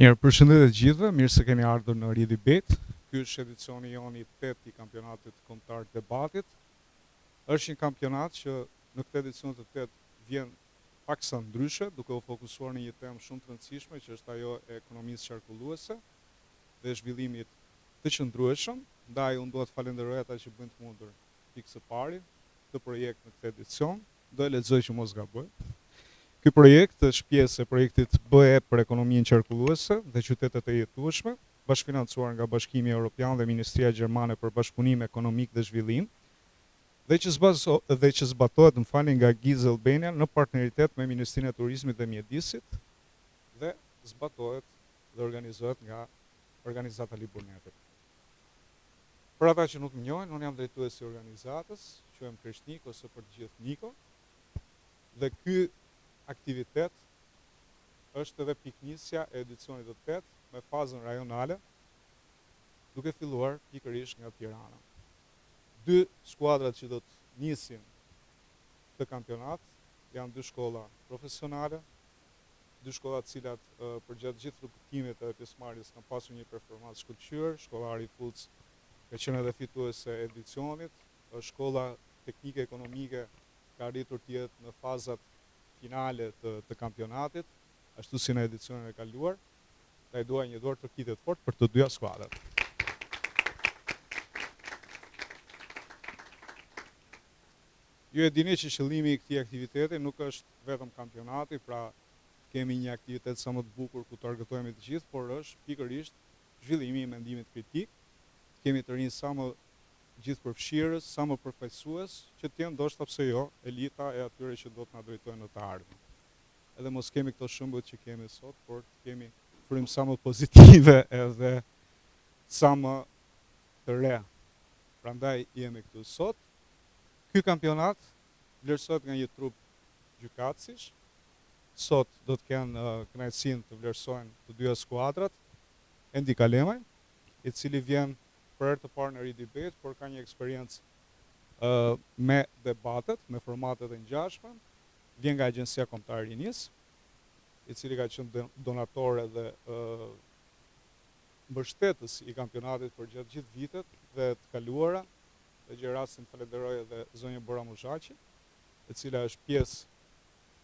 Mirë, përshëndetje të gjithëve, mirë se keni ardhur në RiDebate. Ky është edicioni joni 8 i kampionatit kombëtar të debatit. Është një kampionat që në këtë edicion të 8 vjen paksa ndryshe, duke u fokusuar në një temë shumë të rëndësishme, që është ajo e ekonomisë qarkulluese dhe zhvillimit të qëndrueshëm. Ndaj unë dua të falenderoj ata që bëjnë të mundur pikë së pari këtë projekt në këtë edicion. Do e lexoj që mos gaboj. Ky projekt është pjesë e projektit BE për ekonominë qarkulluese dhe qytetet e jetueshme, bashkëfinancuar nga Bashkimi Evropian dhe Ministria Gjermane për Bashkëpunim Ekonomik dhe Zhvillim, dhe që zbatohet nga Giz Albania në partneritet me Ministrinë e Turizmit dhe Mjedisit, dhe zbatohet dhe organizohet nga Organizata Liburnetit. Për ata që nuk më njohin, unë jam drejtuesi i organizatës, quhem Krishnik ose për të gjithë Niko, dhe ky aktivitet është edhe piknisja e edicionit të 8 me fazën rajonale, duke filluar pikërisht nga Tirana. 2 skuadrat që do të nisin këtë kampionat janë 2 shkolla profesionale, 2 shkolla të cilat përgjatë gjithë rrugëtimit e pjesëmarrjes kanë pasur një performancë shkëlqyer. Shkolla Ari Fulc ka qenë edhe fituese e edicionit, shkolla teknike ekonomike ka arritur të jetë në fazat finale të kampionatit, ashtu si në edicionin e kaluar. Dhe dua një dorë trokitje të fortë për të dyja skuadrat. Ju e dini që qëllimi i këtij aktiviteti nuk është vetëm kampionati, pra kemi një aktivitet sa më të bukur ku targetohemi të gjithë, por është pikërisht zhvillimi i mendimit kritik. Kemi të rinj sa më gjithëpërfshirës, sa më përfaqësues, që të jenë ndoshta pse jo elita e atyre që do të na drejtojnë në të ardhmen. Edhe mos kemi këto shembuj që kemi sot, por kemi frymë sa më pozitive edhe sa më të re. Prandaj jemi këtu sot. Ky kampionat vlerësohet nga një trup gjykatësish. Sot do të kenë kënaqësinë të vlerësojnë të dyja skuadrat. Endi Kalemaj, i cili vjen për herë të parë në RiDebate, por ka një eksperiencë me debatet, me formatet e ngjashme. Vjen nga Agjencia Kombëtare e Rinisë, i cili ka qenë donator dhe mbështetës i kampionatit për gjatë gjithë vitet dhe të kaluara. Dhe gjë rastin falenderoj edhe zonjën Bora Mushaqi, e cila është pjesë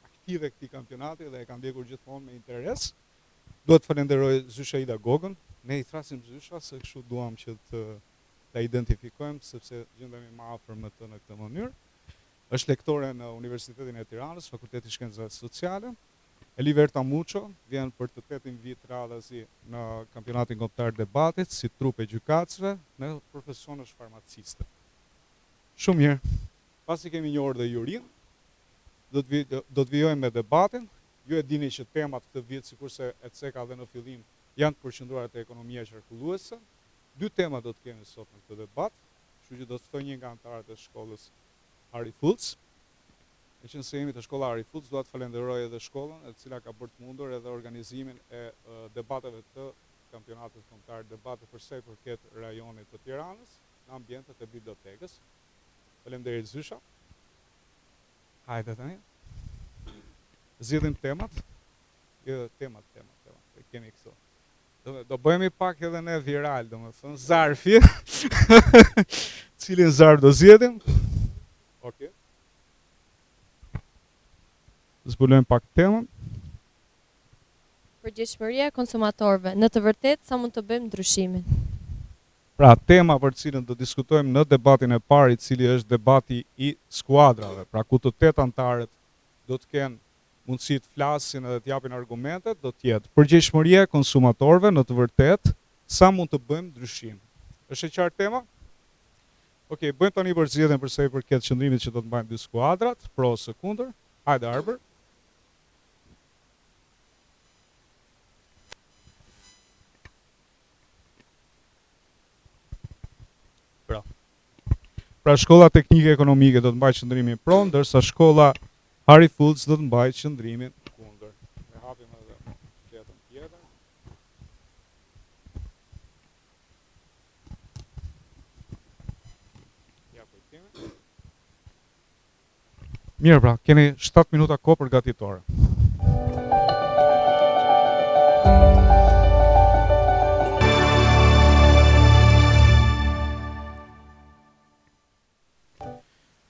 aktive e këtij kampionati dhe e ka ndjekur gjithmonë me interes. Duhet të falenderoj Zysha Ida Gogën. Ne i thrasim Zysha se kështu duam që ta identifikojmë, sepse gjendemi më afër me të në këtë mënyrë. Është lektore në Universitetin e Tiranës, Fakulteti Shkencave Sociale. Eliverta Muço vjen për të 8-ën vit radhazi në kampionatin kombëtar debatit si trup e gjykatësve, në profesion është farmaciste. Shumë mirë. Pasi kemi një orë dhe jurin, do të vijojmë me debatin. Ju e dini që temat këtë vit, sikurse e ceka dhe në fillim, janë të përqendruara te ekonomia qarkulluese. 2 tema do të kemi sot në këtë debat, kështu që do të ftoj një nga anëtarët e shkollës Ari Fulc. Me qenë se jemi të shkolla Ari Fulc, dua të falenderoj edhe shkollën, e cila ka bërë të mundur edhe organizimin e debateve të kampionatit kombëtar debate për sa i përket rajonit të Tiranës, në ambientet e bibliotekës. Faleminderit Zysha. Hajde tani. Zgjidhim temat. Jo, temat. Kemi këtu. Do bëhemi pak edhe ne viral, domethënë zarfi. Cilin zarf do zgjedhim? Okej. Zbulojmë pak temën. Përgjegjësia e konsumatorëve. Në të vërtetë, sa mund të bëjmë ndryshimin? Pra, tema për cilën do diskutojmë në debatin e parë, i cili është debati i skuadrave, pra ku të 8 anëtarët do të kenë mundësi të flasin edhe të japin argumentet, do të jetë përgjegjësia e konsumatorëve, në të vërtetë, sa mund të bëjmë ndryshim. Është e qartë tema? Okej, bëjmë tani përzgjedhjen për sa i përket qëndrimit që do të mbajnë 2 skuadrat, pro ose kundër. Hajde Arber. Pra shkolla teknike ekonomike do të mbajë qëndrimin pro, ndërsa shkolla Ari Fulc do të mbajë qëndrimin kundër. Ne hapim edhe fletën tjetër. Ja ku kemi. Mirë pra, keni 7 minuta kohë për gatitore.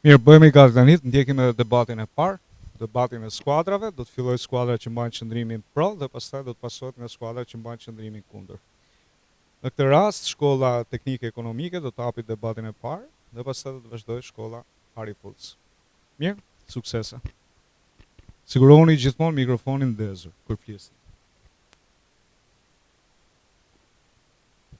Mirë, bëhemi gati tani, ndjekim edhe debatin e parë, debatin e skuadrave, do të filloj skuadra që mbajnë qëndrimin pro dhe pastaj do të pasohet nga skuadra që mbajnë qëndrimin kundër. Në këtë rast, shkolla teknike ekonomike do të hapi debatin e parë dhe pastaj do të vazhdojë shkolla Harry Fulc. Mirë, suksese. Sigurohuni gjithmonë mikrofonin ndezur kur flisni.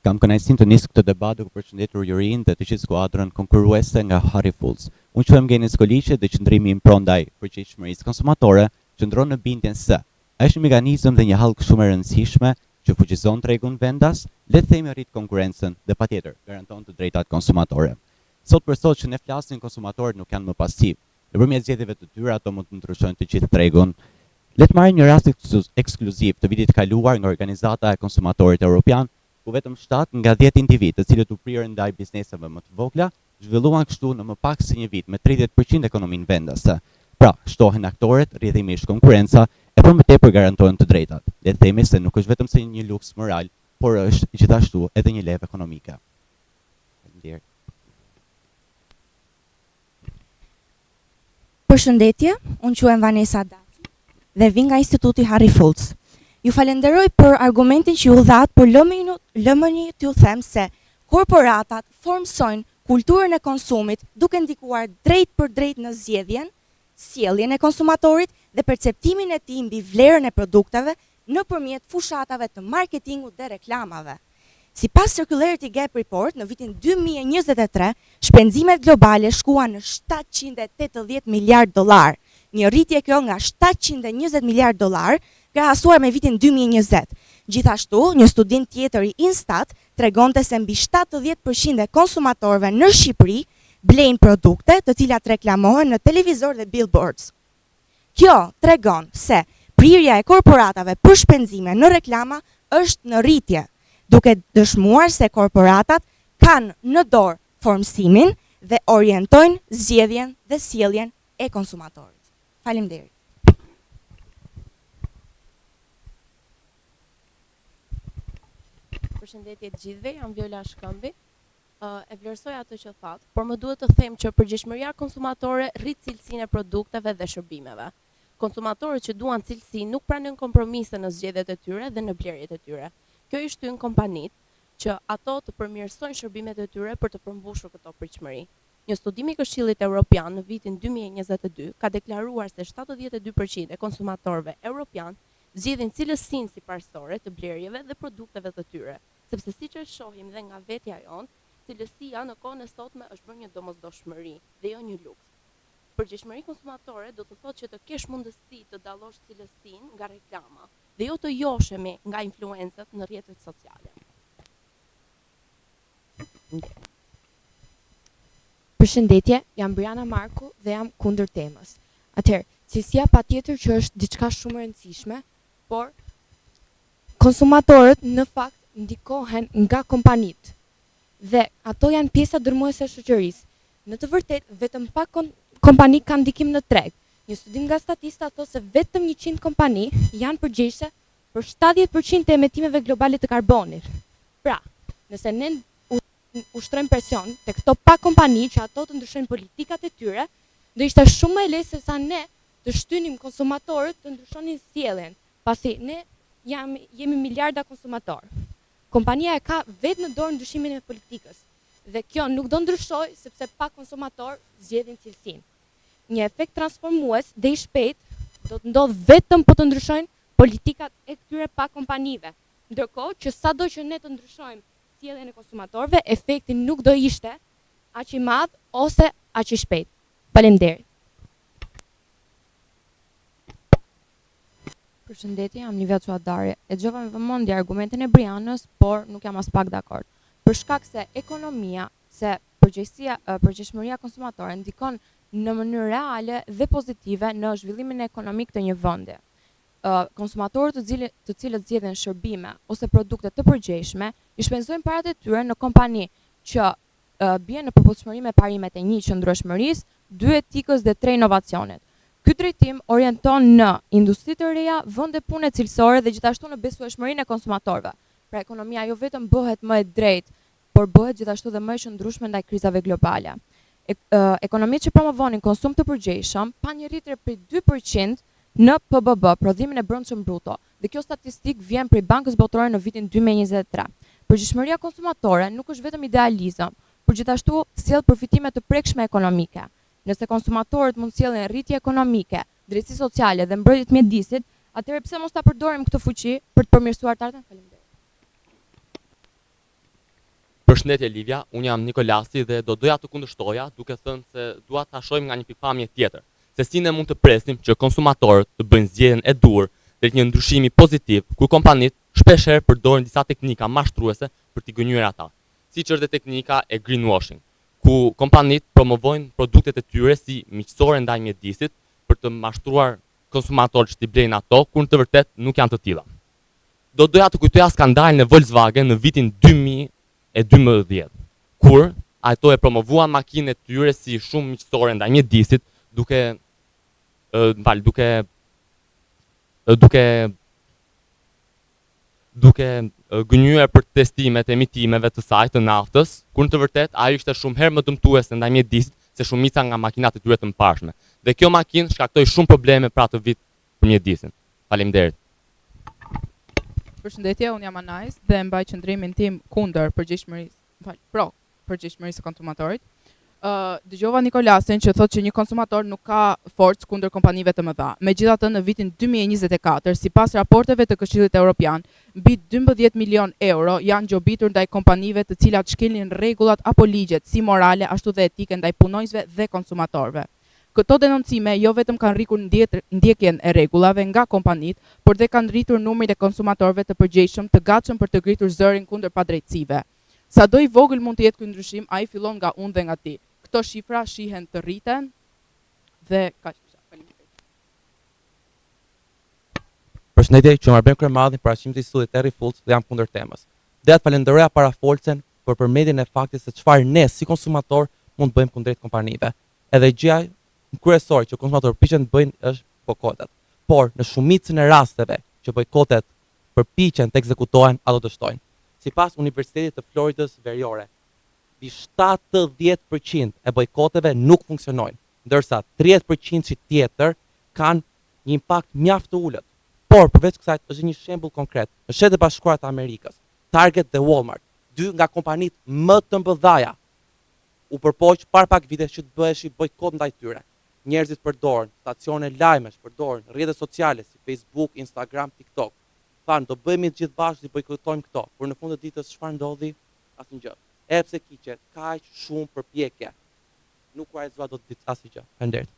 Kam kënaqësinë të nis këtë debat duke përshëndetur jurin dhe të gjithë skuadrën konkurruese nga Harry Fulc. Unë quhem Geni Skoliqi dhe qëndrimi im pro ndaj përgjegjësisë konsumatore qëndron në bindjen se është një mekanizëm dhe një hallk shumë e rëndësishme që fuqizon tregun vendas, le të themi rrit konkurrencën dhe patjetër garanton të drejtat konsumatore. Sot për sot që ne flasim, konsumatorët nuk janë më pasiv. Nëpërmjet zgjedhjeve të tyre ato mund të ndryshojnë të gjithë tregun. Le të marrim një rast ekskluziv të vitit të kaluar nga Organizata e Konsumatorit Evropian, ku vetëm 7 nga 10 individ, të cilët u prirën ndaj bizneseve më të vogla, zhvilluan kështu në më pak se një vit me 30% ekonominë vendase. Pra, shtohen aktorët, rrjedhimisht konkurenca, e për më tepër garantohen të drejtat. Le të themi se nuk është vetëm se një luks moral, por është gjithashtu edhe një levë ekonomike. Faleminderit. Përshëndetje, unë quhem Vanessa Daci dhe vi nga Instituti Harry Fulc. Ju falenderoj për argumentin që ju dhat, por lëmëni t'ju them se korporatat formsojnë kulturën e konsumit duke ndikuar drejt për drejt në zgjedhjen, sjelljen e konsumatorit dhe perceptimin e tij mbi vlerën e produkteve nëpërmjet fushatave të marketingut dhe reklamave. Sipas Circularity Gap Report, në vitin 2023, shpenzimet globale shkuan në 780 miliard dollar, një rritje kjo nga 720 miliard dollar, krahasuar me vitin 2020. Gjithashtu, një studim tjetër i Instat tregonte se mbi 70% e konsumatorëve në Shqipëri blejnë produkte të cilat reklamohen në televizor dhe billboards. Kjo tregon se prirja e korporatave për shpenzime në reklama është në rritje, duke dëshmuar se korporatat kanë në dorë formsimin dhe orientojnë zgjedhjen dhe sjelljen e konsumatorit. Faleminderit. Përshëndetje të gjithëve, jam Viola Shkëmbi. E vlerësoj atë që thatë, por më duhet të them që përgjegjësia konsumatore rrit cilësinë e produkteve dhe shërbimeve. Konsumatorët që duan cilësi nuk pranojnë kompromise në zgjedhjet e tyre dhe në blerjet e tyre. Kjo i shtyn kompanitë që ato të përmirësojnë shërbimet e tyre për të përmbushur këto pritshmëri. Një studim i Këshillit Evropian në vitin 2022 ka deklaruar se 72% e konsumatorëve evropian zgjidhin cilësinë si parësore të blerjeve dhe produkteve të tyre, sepse siç e shohim dhe nga vetja jonë, cilësia në kohën e sotme është bërë një domosdoshmëri dhe jo një luks. Përgjegjësia konsumatore do të thotë që të kesh mundësi të dallosh cilësinë nga reklama dhe jo të joshemi nga influencët në rrjetet sociale. Përshëndetje, jam Briana Marku dhe jam kundër temës. Atëherë, cilësia patjetër që është diçka shumë e rëndësishme, por konsumatorët në fakt ndikohen nga kompanitë dhe ato janë pjesa dërmuese e shoqërisë. Në të vërtetë, vetëm pak kompani kanë ndikim në treg. Një studim nga Statista thotë se vetëm 100 kompani janë përgjegjëse për 70% të emetimeve globale të karbonit. Pra, nëse ne ushtrojmë presion te këto pak kompani që ato të ndryshojnë politikat e tyre, do ishte shumë më e lehtë se sa ne të shtynim konsumatorët të ndryshonin sjelljen, pasi ne jemi miliarda konsumator. Kompania e ka vetë në dorë ndryshimin e politikës dhe kjo nuk do ndryshojë sepse pak konsumator zgjedhin cilësinë. Një efekt transformues dhe i shpejtë do të ndodh vetëm po të ndryshojnë politikat e këtyre pak kompanive. Ndërkohë që sado që ne të ndryshojmë sjelljen e konsumatorëve, efekti nuk do ishte aq i madh ose aq i shpejtë. Faleminderit. Përshëndetje, jam Livia Çuadari. E dëgjova me vëmendje argumentin e Brianës, por nuk jam as pak dakord. Për shkak se ekonomia, se përgjegjësia konsumatore ndikon në mënyrë reale dhe pozitive në zhvillimin ekonomik të një vendi. Konsumatorët të cilët zgjedhin shërbime ose produkte të përgjegjshme, i shpenzojnë paratë e tyre në kompani që bien në përputhshmëri me parimet e 1 qëndrueshmërisë, 2 etikës dhe 3 inovacionit. Ky drejtim orienton në industri të reja, vende pune cilësore dhe gjithashtu në besueshmërinë e konsumatorëve. Pra ekonomia jo vetëm bëhet më e drejtë, por bëhet gjithashtu dhe më e qëndrueshme ndaj krizave globale. ekonomitë që promovonin konsum të përgjegjshëm pa një rritje prej 2% në PBB, prodhimin e brendshëm bruto. Dhe kjo statistikë vjen prej Bankës Botërore në vitin 2023. Përgjegjësia konsumatore nuk është vetëm idealizëm, por gjithashtu sjell përfitime të prekshme ekonomike. Nëse konsumatorët mund sjellin rritje ekonomike, drejtësi sociale dhe mbrojtje të mjedisit, atëherë pse mos ta përdorim këtë fuqi për të përmirësuar të ardhmen? Faleminderit. Përshëndetje Livia, unë jam Nikolasi dhe do doja të kundërshtoja duke thënë se dua ta shohim nga një pikpamje tjetër, se si ne mund të presim që konsumatorët të bëjnë zgjedhjen e duhur drejt një ndryshimi pozitiv, ku kompanitë shpeshherë përdorin disa teknika mashtruese për t'i gënjur ata, siç është teknika e greenwashing, ku kompanitë promovojnë produktet e tyre si miqësore ndaj mjedisit për të mashtruar konsumatorët që t'i blejnë ato, kur në të vërtet nuk janë të tilla. Do doja të kujtoja skandalin e Volkswagen në vitin 2012, kur ato e promovuan makinën e tyre si shumë miqësore ndaj mjedisit, duke gënjur për testimet e emitimeve të saj të naftës, kur në të vërtet ajo ishte shumë herë më dëmtuese ndaj mjedisit se shumica nga makinat e tyre të mëparshme. Dhe kjo makinë shkaktoi shumë probleme pra të vit për mjedisin. Faleminderit. Përshëndetje, unë jam Anais dhe mbaj qëndrimin tim kundër pro përgjegjësisë së konsumatorit. Dëgjova Nikolasin që thotë që një konsumator nuk ka forcë kundër kompanive të mëdha. Megjithatë, në vitin 2024, sipas raporteve të Këshillit Evropian, mbi 12 milion euro janë gjobitur ndaj kompanive të cilat shkelin rregullat apo ligjet si morale ashtu dhe etike ndaj punonjësve dhe konsumatorëve. Këto denoncime jo vetëm kanë rrikur ndjekjen e rregullave nga kompanitë, por dhe kanë rritur numrin e konsumatorëve të përgjegjshëm të gatshëm për të ngritur zërin kundër padrejtësive. Sado i vogël mund të jetë ky ndryshim, ai fillon nga unë dhe nga ti. Këto shifra shihen të rriten dhe kaq. Faleminderit. Përshëndetje, që marrë krye madhin për arsimit të studit Terry Fultz dhe jam kundër temës. Dhe të falenderoja parafolcen për përmendjen e faktit se çfarë ne si konsumator mund të bëjmë kundrejt kompanive. Edhe gjëja kryesore që konsumatorët përpiqen të bëjnë është bojkotet. Por në shumicën e rasteve që bojkotet përpiqen të ekzekutohen ato dështojnë. Sipas Universitetit të Floridës Veriore, mbi 70% e bojkoteve nuk funksionojnë, ndërsa 30% që tjetër kanë një impakt mjaft të ulët. Por përveç kësaj është një shembull konkret. Në Shtetet e Bashkuara të Amerikës, Target dhe Walmart, dy nga kompanitë më të mëdha, u përpoq para pak vitesh që të bëhesh bojkot ndaj tyre. Njerëzit përdoren stacione lajmesh, përdoren rrjete sociale si Facebook, Instagram, TikTok. Thanë do bëhemi të gjithë bashkë të bojkotojmë këto, por në fund të ditës çfarë ndodhi? Asnjë. Pse kiqet kaq shumë përpjekje. Nuk realizua dot asnjë. Faleminderit.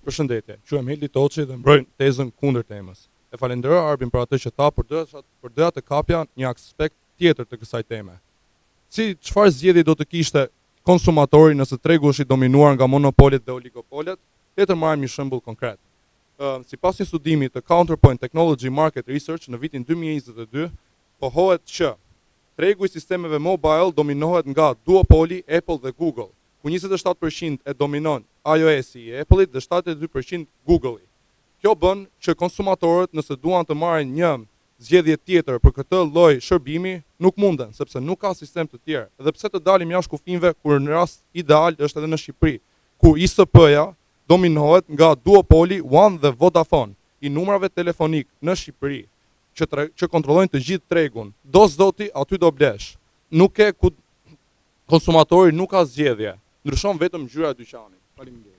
Përshëndetje, quhem Heldi Toçi dhe mbroj tezën kundër temës. E falenderoj Arbin për atë që tha, por doja të kapja një aspekt tjetër të kësaj teme. Çfarë zgjedhje do të kishte konsumatori nëse tregu është i dominuar nga monopolet dhe oligopolet? Le të marrim një shembull konkret. Sipas një studimi të Counterpoint Technology Market Research në vitin 2022, pohohet që tregu i sistemeve mobile dominohet nga duopoli Apple dhe Google, ku 27% e dominon iOS-i i Apple-it dhe 72% Google-i. Kjo bën që konsumatorët nëse duan të marrin një zgjedhje tjetër për këtë lloj shërbimi, nuk munden, sepse nuk ka sistem të tjerë. Edhe pse të dalim jashtë kufive, kur në rast ideal është edhe në Shqipëri, ku ISP-ja dominohet nga duopoli One dhe Vodafone i numrave telefonik në Shqipëri që kontrollojnë të gjithë tregun. Do zoti aty do blesh. Nuk ke ku konsumatori nuk ka zgjedhje. Ndryshon vetëm ngjyra e dyqanit. Faleminderit.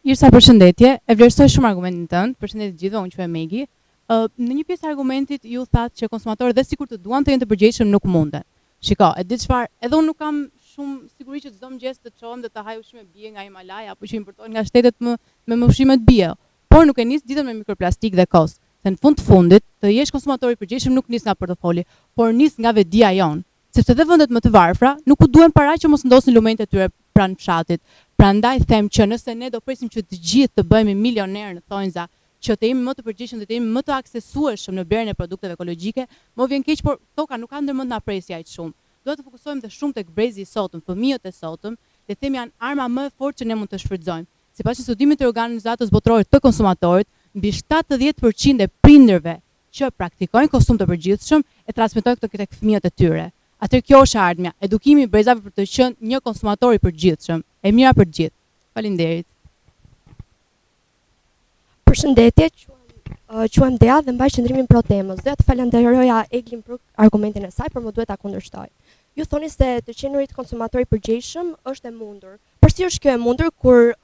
Irsa, përshëndetje, e vlerësoj shumë argumentin tënd, përshëndetje gjithëve, unë quhem Megi. Në një pjesë argumentit ju thatë që konsumatorët dhe sikur të duan të jenë të përgjegjshëm nuk munden. Shiko, e di çfarë, edhe unë nuk kam shumë siguri që çdo mëngjes të çohem dhe të haj ushqime bie nga Himalaja apo që importojnë nga shtetet me ushqime të bio, por nuk e nis ditën me mikroplastik dhe kos. Se në fund të fundit, të jesh konsumator i përgjegjshëm nuk nis nga portofoli, por nis nga vetdia jon. Sepse dhe vendet më të varfra nuk u duhen para që mos ndosin lumenjtë e tyre pranë fshatit. Prandaj them që nëse ne do presim që të gjithë të bëhemi milionerë në thonjza, që të jemi më të përgjegjshëm dhe të jemi më të aksesueshëm në blerjen e produkteve ekologjike, më vjen keq, por toka nuk ka ndërmend na presja aq shumë. Duhet të fokusohemi dhe shumë tek brezi i sotëm, fëmijët e sotëm, le të themi janë arma më e fortë që ne mund të shfrytëzojmë. Sipas një studimi të organizatës botërore të konsumatorit, mbi 70% e prindërve që praktikojnë konsum të përgjithshëm e transmetojnë këto tek fëmijët e tyre. Atëherë kjo është ardhmja, edukimi i brezave për të qenë një konsumator i përgjithshëm, e mira për të gjithë. Faleminderit. Përshëndetje, quhem Dea dhe mbaj qëndrimin pro temës. Doja të falenderoja Eglin për argumentin e saj, por më duhet ta kundërshtoj. Ju thoni se të qenurit konsumator i përgjegjshëm është e mundur. Por si është kjo e mundur kur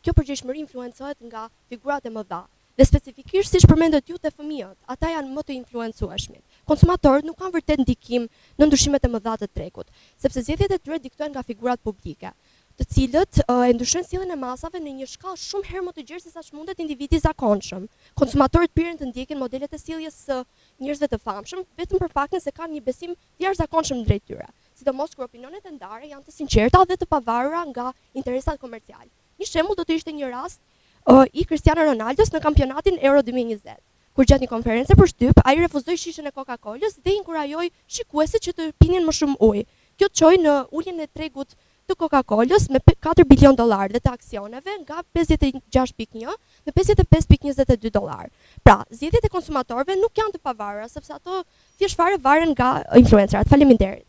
kjo përgjegjshmëri influencohet nga figurat e mëdha? Dhe specifikisht siç përmendët ju te fëmijët, ata janë më të influencueshmit. Konsumatorët nuk kanë vërtet ndikim në ndryshimet e mëdha të tregut, sepse zgjedhjet e tyre diktohen nga figurat publike, të cilët e ndryshojnë sjelljen e masave në një shkallë shumë herë më të gjerë se sa ç'mundet individi i zakonshëm. Konsumatorët pirën të ndjekin modelet e sjelljes së njerëzve të famshëm vetëm për faktin se kanë një besim të jashtëzakonshëm drejt tyre, sidomos kur opinionet e ndarë janë të sinqerta dhe të pavarura nga interesat komercial. Një shembull do të ishte një rast i Cristiano Ronaldos në kampionatin Euro 2020. Kur gjatë një konferencë për shtyp, ai refuzoi shishën e Coca-Colës dhe inkurajoi shikuesit që të pinin më shumë ujë. Kjo çoi në uljen e tregut të Coca-Colës me $4 bilion dhe të aksioneve nga 56.1 në 55.22 dollar. Pra, zgjedhjet e konsumatorëve nuk janë të pavarura sepse ato thjesht fare varen nga influencerat. Faleminderit.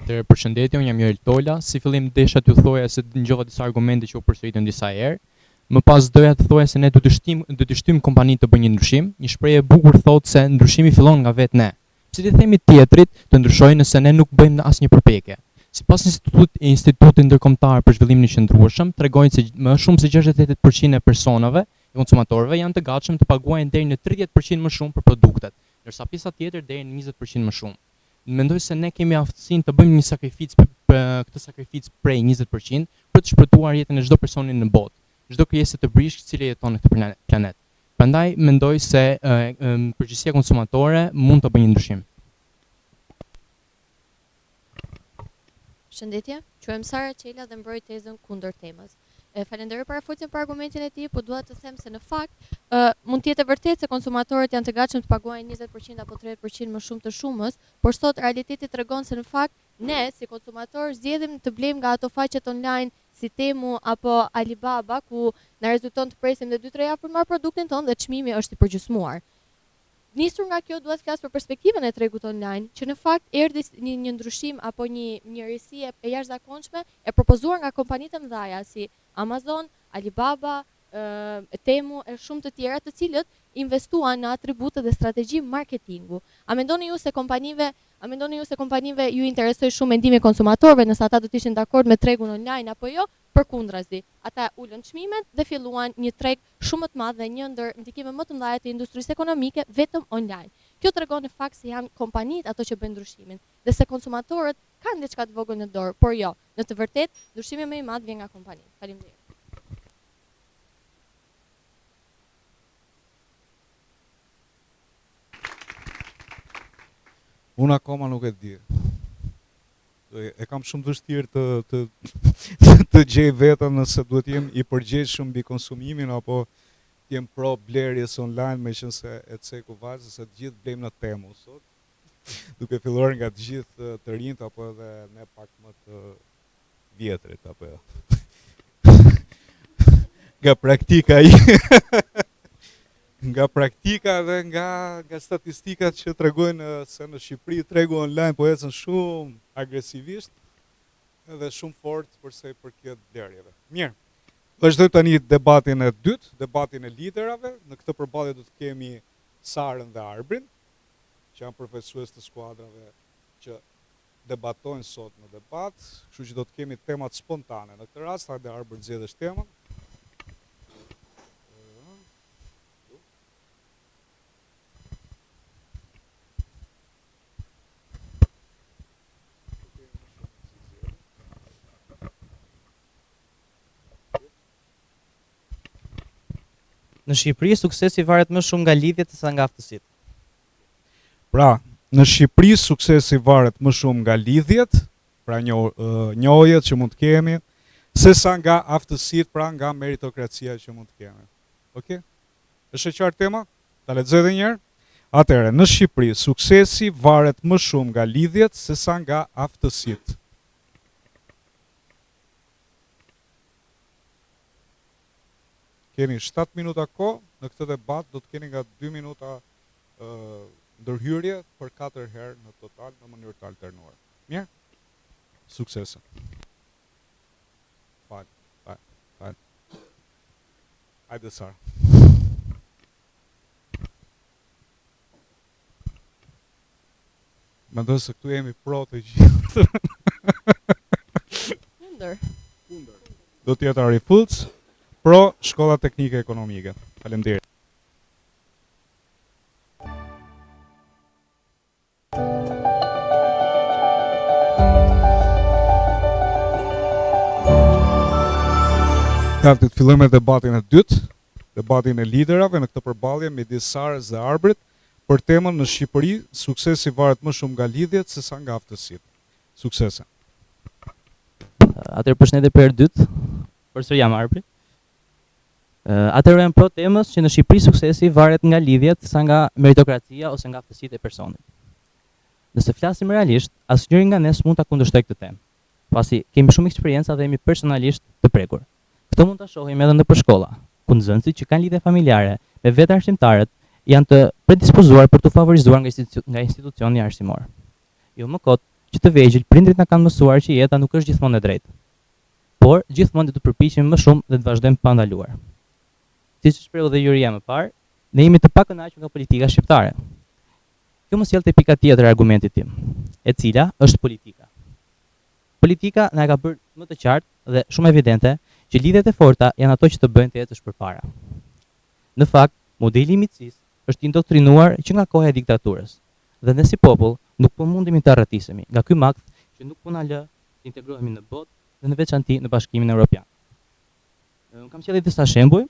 Përshëndetje, unë jam Joel Tola. Si fillim desha t'ju thoja se dëgjova disa argumente që u përsëritën disa herë. Më pas doja të thoja se ne do të shtyjmë kompanitë të bëjnë një ndryshim. Një shprehje e bukur thotë se ndryshimi fillon nga vetë ne. Pse ti themi tjetrit të ndryshojë nëse ne nuk bëjmë asnjë përpjekje? Sipas Institutit Ndërkombëtar për Zhvillimin e Qëndrueshëm, tregojnë se më shumë se 68% e personave, e konsumatorëve janë të gatshëm të paguajnë deri në 30% më shumë për produktet, ndërsa pjesa tjetër deri në 20% më shumë. Mendoj se ne kemi aftësinë të bëjmë një sakrificë këtë sakrificë prej 20% për të shpëtuar jetën e çdo personi në botë, çdo krijesë të brishq e cila jeton në këtë planet. Prandaj mendoj se përgjegjësia konsumatore mund të bëjë një ndryshim. Shëndetje, quhem Sara Qela dhe mbroj tezën kundër temës. Falenderoj parafoljen për argumentin e tij, por dua të them se në fakt mund të jetë vërtet se konsumatorët janë të gatshëm të paguajnë 20% apo 30% më shumë të shumës, por sot realiteti tregon se në fakt ne si konsumator zgjedhim të blejmë nga ato faqet online si Temu apo Alibaba ku na rezulton të presim dhe 2-3 javë për marrë produktin tonë dhe çmimi është i përgjysmuar. Nisur nga kjo, duhet të flas për perspektivën e tregut online, që në fakt erdhi një ndryshim apo një njërisi e jashtëzakonshme e propozuar nga kompanitë e mëdha si Amazon, Alibaba, Temu e shumë të tjera të cilët investuan në atribute dhe strategji marketingu. A mendoni ju se kompanive ju interesoj shumë mendimi i konsumatorëve nëse ata do të ishin dakord me tregun online apo jo? Përkundrazi, ata ulën çmimet dhe filluan një treg shumë më të madh dhe një ndër ndikimet më të mëdha të industrisë ekonomike vetëm online. Kjo tregon në fakt se janë kompanitë ato që bëjnë ndryshimin dhe se konsumatorët kanë diçka të vogël në dorë, por jo, në të vërtetë ndryshimi më i madh vjen nga kompanitë. Faleminderit. Unë akoma nuk e di. E kam shumë vështirë të gjej vetëm nëse duhet jem i përgjegjshëm mbi konsumimin apo jem pro blerjes online, meqense e ceku vazhdon se të gjithë blejmë në Temu sot. Duke filluar nga të gjithë të rinjt apo edhe ne pak më të vjetrit apo jo. Nga praktika nga praktika dhe nga statistikat që tregojnë se në Shqipëri tregu online po ecën shumë agresivisht edhe shumë fort përse i përket blerjeve. Mirë, vazhdojmë tani debatin e dytë, debatin e liderave. Në këtë përballje do të kemi Sarën dhe Arbrin, që janë përfaqësues të skuadrave që debatojnë sot në debat, kështu që do të kemi temat spontane. Në këtë rast, hajde Arbër zgjedhësh temën. Në Shqipëri suksesi varet më shumë nga lidhjet sesa nga aftësitë. Pra, në Shqipëri suksesi varet më shumë nga lidhjet, pra njohjet që mund të kemi, sesa nga aftësitë, pra nga meritokracia që mund të kemi. Okej? Është e qartë tema? Ta lexoj edhe një herë. Atëherë, në Shqipëri suksesi varet më shumë nga lidhjet sesa nga aftësitë. Keni 7 minuta kohë, në këtë debat do të keni nga 2 minuta ndërhyrje për 4 herë në total në mënyrë të alternuar. Mirë? Suksese. Fal. Hajde Sara. Mendoj se këtu jemi pro të gjithë. Kundër. Do të jetë Ari Fulc, pro Shkolla Teknike Ekonomike. Faleminderit. Të fillojmë me debatin e dytë, debatin e liderave në këtë përballje midis Sarës dhe Arbrit për temën në Shqipëri suksesi varet më shumë nga lidhjet sesa nga aftësitë. Suksese. Atëherë përshëndetje për herë dytë. Përsëri jam Arbri. Atëherë jam pro temës që në Shqipëri suksesi varet nga lidhjet sesa nga meritokracia ose nga aftësitë e personit. Nëse flasim realisht, asnjëri nga ne s'mund ta kundërshtojë këtë temë, pasi kemi shumë eksperjenca dhe jemi personalisht të prekur. Këto mund ta shohim edhe nëpër shkolla, ku nxënësit që kanë lidhje familjare me vetë arsimtarët janë të predispozuar për të favorizuar nga institucioni arsimor. Jo më kot që të vegjël prindrit na kanë mësuar që jeta nuk është gjithmonë e drejtë. Por gjithmonë do të përpiqemi më shumë dhe të vazhdojmë pa ndaluar. Siç shpreu dhe juria më parë, ne jemi të pakënaqur nga politika shqiptare. Kjo më sjell te pika tjetër e argumentit tim, e cila është politika. Politika na ka bërë më të qartë dhe shumë evidente që lidhjet e forta janë ato që të bëjnë të jetësh përpara. Në fakt, modeli i miqësisë është indoktrinuar që nga koha e diktaturës, dhe ne si popull nuk po mundemi të arratisemi nga ky makt që nuk po na lë të integrohemi në botë dhe në veçanti në Bashkimin Evropian. Kam sjellë disa shembuj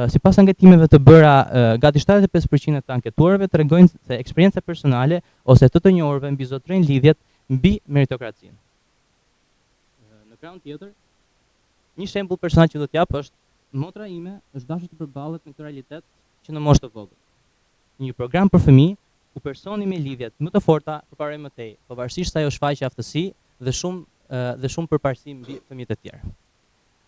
Sipas anketimeve të bëra, gati 75% të anketuarve tregojnë se eksperienca personale ose të njohurve mbi zotrojnë lidhjet mbi meritokracinë. Në krahun tjetër, një shembull personal që do t'jap është motra ime është dashur të përballet me këtë realitet që në moshë të vogël. Një program për fëmijë ku personi me lidhjet më të forta përparoj më tej, pavarësisht se ajo shfaqe aftësi dhe shumë përparësi mbi fëmijët e tjerë.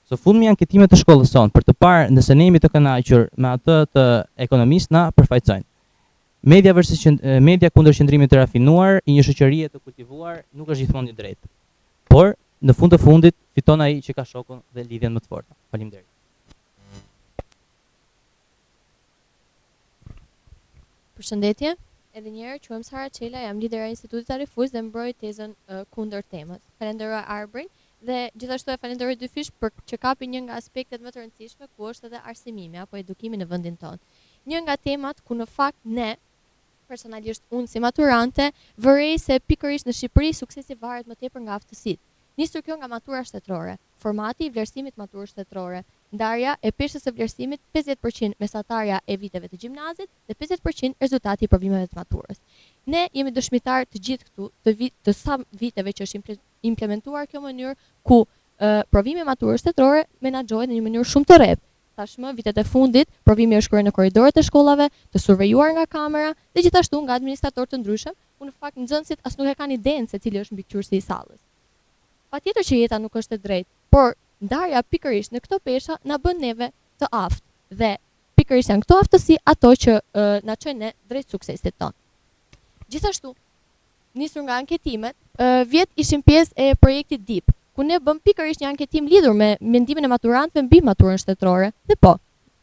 Së fundmi i anketimet të shkollës sonë për të parë nëse ne jemi të kënaqur me atë të ekonomisë na përfaqësojnë. Media kundër qëndrimit të rafinuar i një shoqërie të kultivuar nuk është gjithmonë i drejtë. Por në fund të fundit fiton ai që ka shokun dhe lidhjen më të forta. Faleminderit. Përshëndetje, edhe njerë quhem Sara Qela, jam lidera e Institutit Arifujs dhe mbroj tezën kundër temës. Falenderoj Arbrin dhe gjithashtu e falenderoj dyfish për që kapi një nga aspektet më të rëndësishme ku është edhe arsimimi apo edukimi në vendin tonë. Një nga temat ku në fakt ne, personalisht unë si maturante, vërej se pikërisht në Shqipëri suksesi varet më tepër nga aftësitë. Nisur kjo nga matura shtetërore, formati i vlerësimit maturës shtetërore, ndarja e peshës së vlerësimit 50% mesatarja e viteve të gjimnazit dhe 50% rezultati i provimeve të maturës. Ne jemi dëshmitar të gjithë këtu të sa viteve që është implementuar kjo mënyrë ku provimi maturës shtetërore menaxhohet në një mënyrë shumë të rreptë. Tashmë vitet e fundit, provimi është kryer në korridorët e shkollave, të survejuar nga kamera dhe gjithashtu nga administratorë të ndryshëm, ku në fakt nxënësit as nuk e kanë idenë se cili është mbikëqyrësi i sallës. Patjetër që jeta nuk është e drejtë, por ndarja pikërisht në këto pesha na bën neve të aftë dhe pikërisht janë këto aftësi ato që na çojnë ne drejt suksesit tonë. Gjithashtu, nisur nga anketimet, vjet ishim pjesë e projektit DIP, ku ne bëm pikërisht një anketim lidhur me mendimin e maturantëve mbi maturën shtetërore. Dhe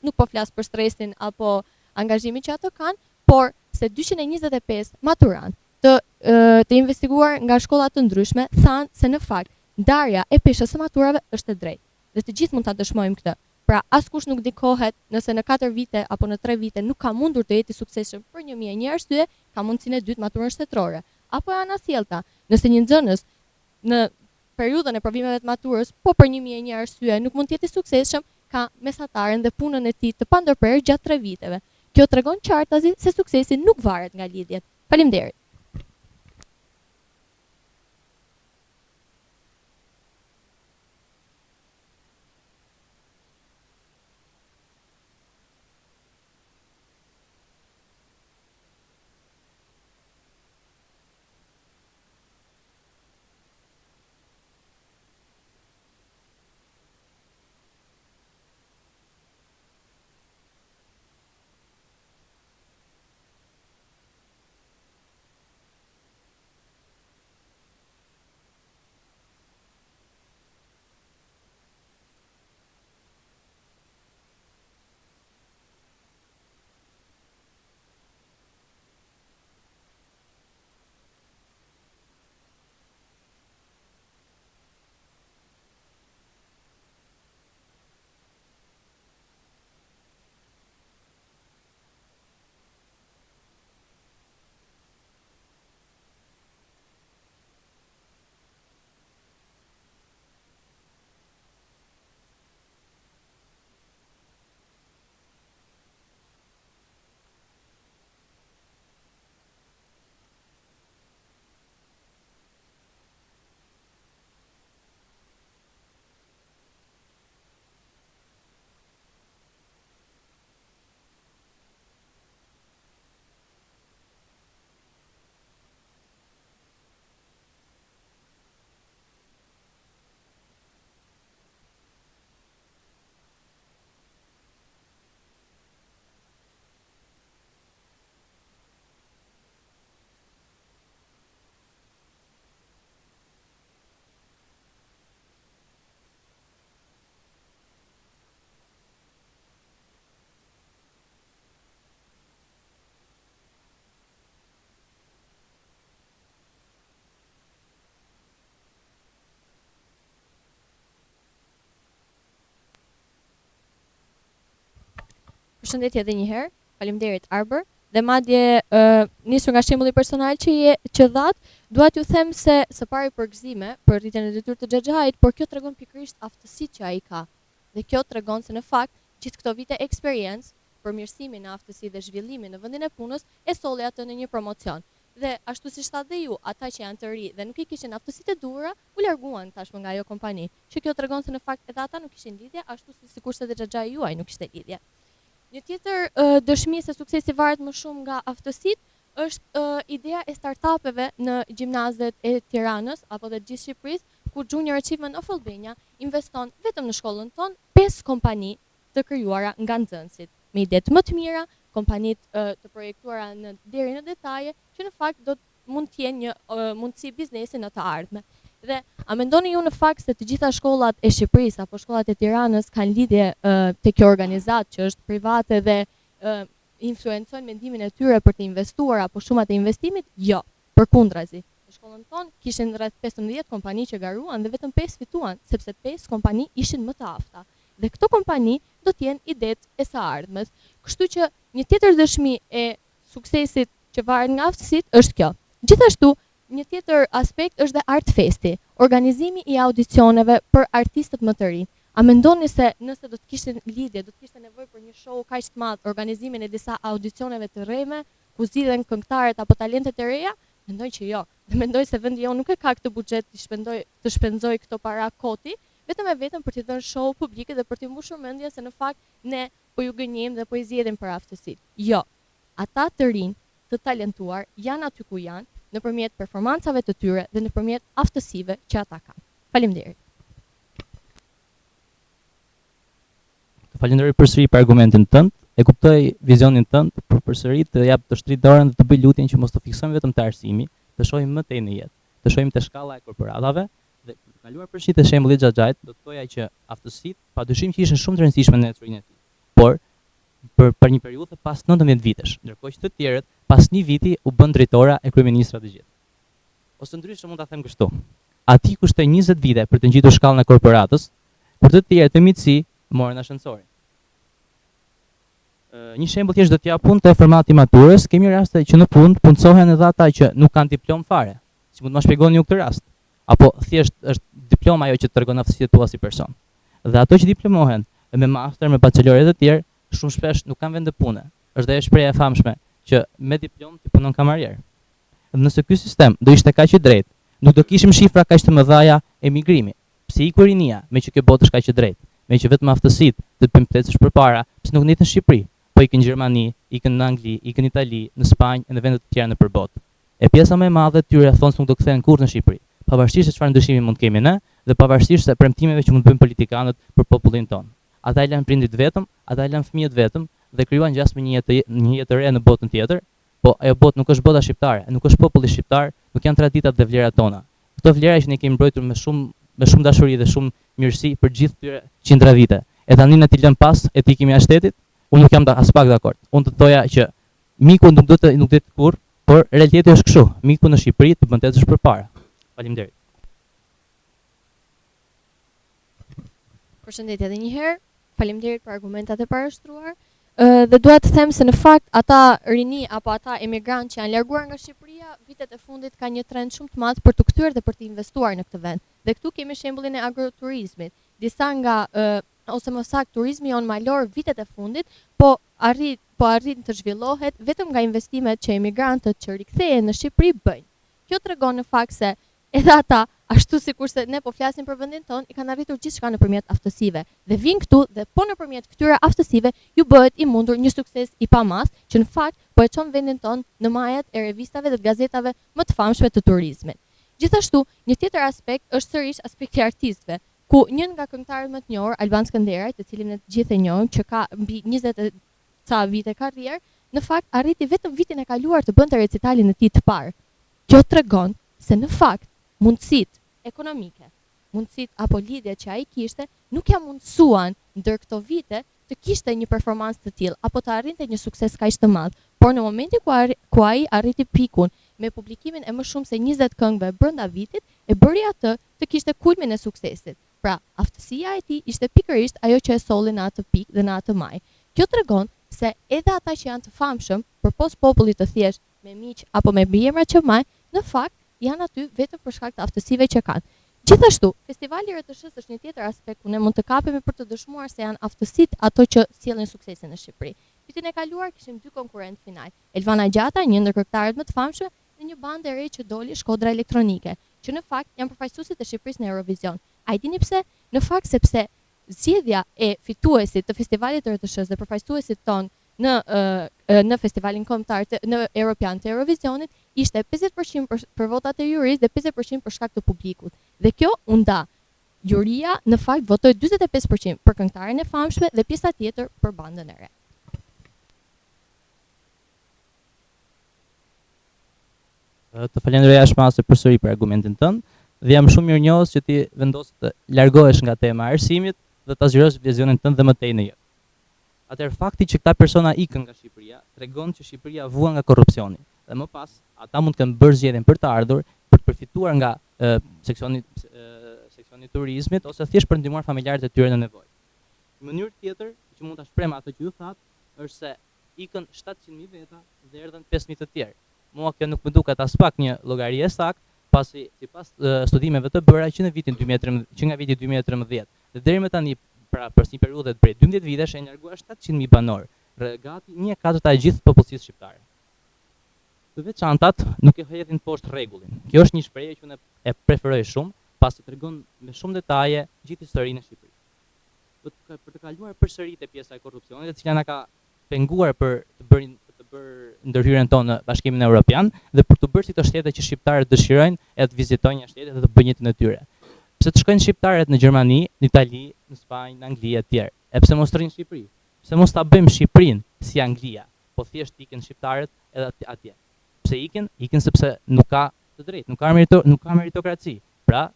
nuk po flas për stresin apo angazhimin që ato kanë, por se 225 maturantë të investiguar nga shkolla të ndryshme thanë se në fakt ndarja e peshës së maturave është e drejtë. Dhe të gjithë mund ta dëshmojmë këtë. Pra askush nuk dikohet nëse në 4 vite apo në 3 vite nuk ka mundur të jetë i suksesshëm për 1001 arsye, ka mundësinë e dytë maturën shtetërore. Apo e anasjellta, nëse një nxënës në periudhën e provimeve të maturës, po për 1001 arsye nuk mund të jetë i suksesshëm, ka mesataren dhe punën e tij të pandërprer gjatë 3 viteve. Kjo tregon qartazi se suksesi nuk varet nga lidhjet. Faleminderit. Përshëndetje edhe një herë, faleminderit Arbër, dhe madje nisur nga shembulli personal që dhat, dua t'ju them se së pari për gëzime, për rritjen e detyrës të Xhaxhait, por kjo tregon pikërisht aftësitë që ai ka. Dhe kjo tregon se në fakt gjithë këto vite eksperiencë, përmirësimin në aftësi dhe zhvillimin në vendin e punës, e solli atë në një promocion. Dhe ashtu si thatë dhe ju, ata që janë të ri dhe nuk i kishin aftësitë e duhura, u larguan tashmë nga ajo kompani. Që kjo tregon se në fakt edhe ata nuk kishin lidhje, ashtu si sikurse dhe xhaxhai juaj nuk kishte lidhje. Një tjetër dëshmi se suksesi varet më shumë nga aftësitë është ideja e startupeve në gjimnazet e Tiranës apo të gjithë Shqipërisë, ku Junior Achievement of Albania investon vetëm në shkollën tonë 5 kompani të krijuara nga nxënësit, me ide më të mira, kompanitë të projektuara deri në detaje, që në fakt mund të jenë një mundësi biznesi në të ardhmen. Dhe a mendoni ju në fakt se të gjitha shkollat e Shqipërisë apo shkollat e Tiranës kanë lidhje te kjo organizatë që është private dhe influencojnë mendimin e tyre për të investuar apo shumat e investimit? Jo, përkundrazi. Në shkollën tonë kishin rreth 15 kompani që garuan dhe vetëm 5 fituan, sepse 5 kompani ishin më të afta. Dhe këto kompani do të jenë idet e së ardhmes. Kështu që një tjetër dëshmi e suksesit që varet nga aftësitë është kjo. Gjithashtu, një tjetër aspekt është dhe Art Festi, organizimi i audicioneve për artistët më të ri. A mendoni se nëse do të kishte lidhje, do të kishte nevojë për një show kaq të madh, organizimin e disa audicioneve të rreme, ku zgjidhen këngëtarët apo talentet e reja? Mendoj që jo. Dhe mendoj se vendi jon nuk e ka këtë buxhet të shpenzoj këto para koti, vetëm e vetëm për t'i dhënë show publike dhe për t'i mbushur mendjen se në fakt ne po ju gënjejmë dhe po i zgjedhim për aftësitë. Jo. Ata të rinj, të talentuar janë aty ku janë, nëpërmjet performancave të tyre dhe nëpërmjet aftësive që ata kanë. Faleminderit. Falenderoj përsëri për argumentin tënd. E kuptoj vizionin tënd, por përsëri të jap të shtrit dorën dhe të bëj lutjen që mos të fiksojmë vetëm te arsimi, të shohim më tej në jetë, të shohim te shkalla e korporatave dhe për të kaluar përfshi te shembulli i xhaxhait, do të thoja që aftësitë padyshim që ishin shumë të rëndësishme në historinë e tij. Por për një periudhë pas 19 vitesh, ndërkohë që të tjerët pas një viti u bën drejtora e kryeministra të gjithë. Ose ndryshe mund ta them kështu. Ati kushtoi 20 vite për të ngjitur shkallën e korporatës, kur të tjerët të mitësi morën ashensorin. Një shembull thjesht do t'jap punë te formati maturës, kemi raste që në punë punësohen edhe ata që nuk kanë diplom fare. Si mund të më shpjegoni ju këtë rast? Apo thjesht është diploma ajo që tregon aftësitë tua si person. Dhe ato që diplomohen me master, me bachelorë të tjerë, shumë shpesh nuk kanë vende pune. Është dhe shprehje e famshme që me diplomë ti punon kamarier. Dhe nëse ky sistem do ishte kaq i drejtë, nuk do kishim shifra kaq të mëdha emigrimi. Pse iku rinia me që kjo botë është kaq e drejtë, me që vetëm aftësitë të pëmplecësh përpara, pse nuk nitet në Shqipëri? Po ikën në Gjermani, ikën në Angli, ikën në Itali, në Spanjë e në vende të tjera nëpër botë. E pjesa më e madhe e tyre thonë se nuk do kthehen kurrë në Shqipëri, pavarësisht se çfarë ndryshimi mund kemi ne dhe pavarësisht se premtimeve që mund bëjnë politikanët për popullin tonë. Ata i lanë prindit vetëm, ata i lanë fëmijët vetëm dhe krijuan gjasmë një jetë të re në botën tjetër, po ajo botë nuk është bota shqiptare, nuk është populli shqiptar, nuk janë traditat dhe vlerat tona. Këto vlera që ne kemi mbrojtur me shumë dashuri dhe shumë mirësi për gjithë këtyre qindra vite. E tani ne t'i lëm pas e t'i kemi ashtetit. Unë nuk jam as pak dakord. Unë të thoja që miku nuk do të kurrë, por realiteti është kështu. Miku në Shqipëri të bën tezësh përpara. Faleminderit. Përshëndetje edhe një herë. Faleminderit për argumentat e parashtruar. Dhe dua të them se në fakt ata rini apo ata emigrantë që janë larguar nga Shqipëria, vitet e fundit ka një trend shumë të madh për të kthyer dhe për të investuar në këtë vend. Dhe këtu kemi shembullin e agroturizmit. Disa nga ose më saktë turizmi jon malor vitet e fundit, po arrit të zhvillohet vetëm nga investimet që emigrantët që rikthehen në Shqipëri bëjnë. Kjo tregon në fakt se edhe ata, ashtu sikurse ne po flasim për vendin tonë, i kanë arritur gjithçka nëpërmjet aftësive. Dhe vinë këtu dhe po nëpërmjet këtyre aftësive ju bëhet i mundur një sukses i pamas, që në fakt po e çon vendin tonë në majat e revistave dhe të gazetave më të famshme të turizmit. Gjithashtu, një tjetër aspekt është sërish aspekti i artistëve, ku një nga këngëtarët më të njohur, Alban Skënderaj, të cilin ne të gjithë e njohim, që ka mbi 20 ca vite karrierë, në fakt arriti vetëm vitin e kaluar të bënte recitalin e tij të parë. Kjo tregon se në fakt mundësitë ekonomike, mundësitë apo lidhjet që ai kishte, nuk ja mundsuan ndër këto vite të kishte një performancë të tillë apo të arrinte një sukses kaq të madh. Por në momentin ku ai arriti pikun me publikimin e më shumë se 20 këngëve brenda vitit, e bëri atë të kishte kulmin e suksesit. Pra, aftësia e tij ishte pikërisht ajo që e solli në atë pikë dhe në atë maj. Kjo tregon se edhe ata që janë të famshëm, përpos popullit të thjesht me miq apo me bijemra që maj, në fakt janë aty vetëm për shkak të aftësive që kanë. Gjithashtu, festivali i RTS është një tjetër aspekt ku ne mund të kapemi për të dëshmuar se janë aftësitë ato që sjellin suksesin në Shqipëri. Vitin e kaluar kishim 2 konkurrentë final. Elvana Gjata, një ndër këngëtarët më të famshme, dhe një bandë e re që doli, Shkodra Elektronike, që në fakt janë përfaqësuesit e Shqipërisë në Eurovision. A i dini pse? Në fakt sepse zgjedhja e fituesit të festivalit të RTS dhe përfaqësuesit ton në festivalin kombëtar në Europian të Eurovisionit ishte 50% për votat e jurisë dhe 50% për shkak të publikut. Dhe kjo u nda. Juria në fakt votoi 45% për këngëtaren e famshme dhe pjesa tjetër për bandën e re. Të falenderoj ashmase përsëri për argumentin tënd dhe jam shumë mirënjohës që ti vendos të largohesh nga tema e arsimit dhe ta zgjerosh vizionin tënd dhe më tej në jetë. Atëherë fakti që këta persona ikën nga Shqipëria tregon që Shqipëria vua nga korrupsioni dhe më pas ata mund të kenë bërë zgjedhjen për të ardhur për të përfituar nga seksioni i turizmit ose thjesht për ndihmuar familjarët e tyre në nevojë. Në mënyrë tjetër që mund ta shpreh ato që ju thatë është se ikën 700.000 veta dhe erdhën 5.000 të tjerë. Mua kjo nuk më duket as pak një llogari e saktë, pasi sipas studimeve të bëra që nga viti 2013 dhe deri më tani, pra për një periudhë prej 12 vitesh e larguar 700.000 banor, gati 1/4 e gjithë popullsisë shqiptare. Të veçantat nuk e hedhin poshtë rregullin. Kjo është një shprehje që unë e preferoj shumë, pasi tregon me shumë detaje gjithë historinë e Shqipërisë. Për të kaluar përsëri te pjesa e korrupsionit, e cila na ka penguar për të bërë ndërhyrjen tonë në Bashkimin Evropian dhe për të bërë si këto shtete që shqiptarët dëshirojnë e të vizitojnë një shtete dhe të bëjnë jetën e tyre. Pse të shkojnë shqiptarët në Gjermani, në Itali, në Spanjë, në Angli e tjerë? E pse mos rrinë në Shqipëri? Pse mos ta bëjmë Shqipërinë si Anglia, po thjesht ikin shqiptarët edhe atje? Pse ikin? Ikin sepse nuk ka të drejtë, nuk ka meritokraci. Pra,